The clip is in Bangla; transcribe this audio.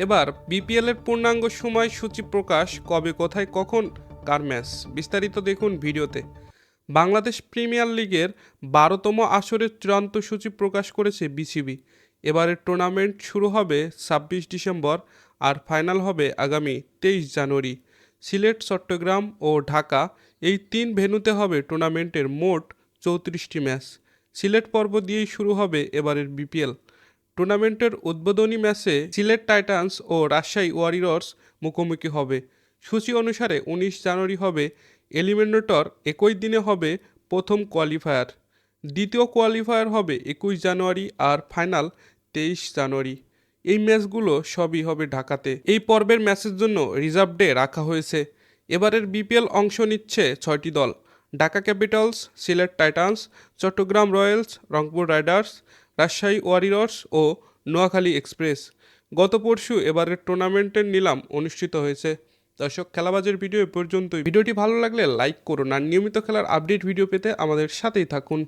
এবার বিপিএল এর পূর্ণাঙ্গ সময়সূচি প্রকাশ, কবে কোথায় কখন কার ম্যাচ, বিস্তারিত দেখুন ভিডিওতে। বাংলাদেশ প্রিমিয়ার লিগের 12তম আসরের চূড়ান্ত সূচি প্রকাশ করেছে বিসিবি। এবারের টুর্নামেন্ট শুরু হবে 26 ডিসেম্বর আর ফাইনাল হবে আগামী 23 জানুয়ারি। সিলেট, চট্টগ্রাম ও ঢাকা এই তিন ভেন্যুতে হবে টুর্নামেন্টের মোট 34টি ম্যাচ। সিলেট পর্ব দিয়েই শুরু হবে এবারের বিপিএল। টুর্নামেন্টের উদ্বোধনী ম্যাচে সিলেট টাইটান্স ও রাজশাহী ওয়ারিয়র্স মুখোমুখি হবে। সূচি অনুসারে 19 জানুয়ারি হবে এলিমিনেটর, একই দিনে হবে প্রথম কোয়ালিফায়ার। দ্বিতীয় কোয়ালিফায়ার হবে 21 জানুয়ারি আর ফাইনাল 23 জানুয়ারি। এই ম্যাচগুলো সবই হবে ঢাকাতে। এই পর্বের ম্যাচের জন্য রিজার্ভ ডে রাখা হয়েছে। এবারের বিপিএল অংশ নিচ্ছে 6টি দল: Dhaka capitals, Sylhet titans, Chattogram royals, Rangpur riders, Rajshahi warriors ও নোয়াখালী এক্সপ্রেস। গত পরশু এবারের টুর্নামেন্টের নিলাম অনুষ্ঠিত হয়েছে। দর্শক, খেলাবাজের ভিডিও এ পর্যন্তই। ভিডিওটি ভালো লাগলে লাইক করুন আর নিয়মিত খেলার আপডেট ভিডিও পেতে আমাদের সাথেই থাকুন।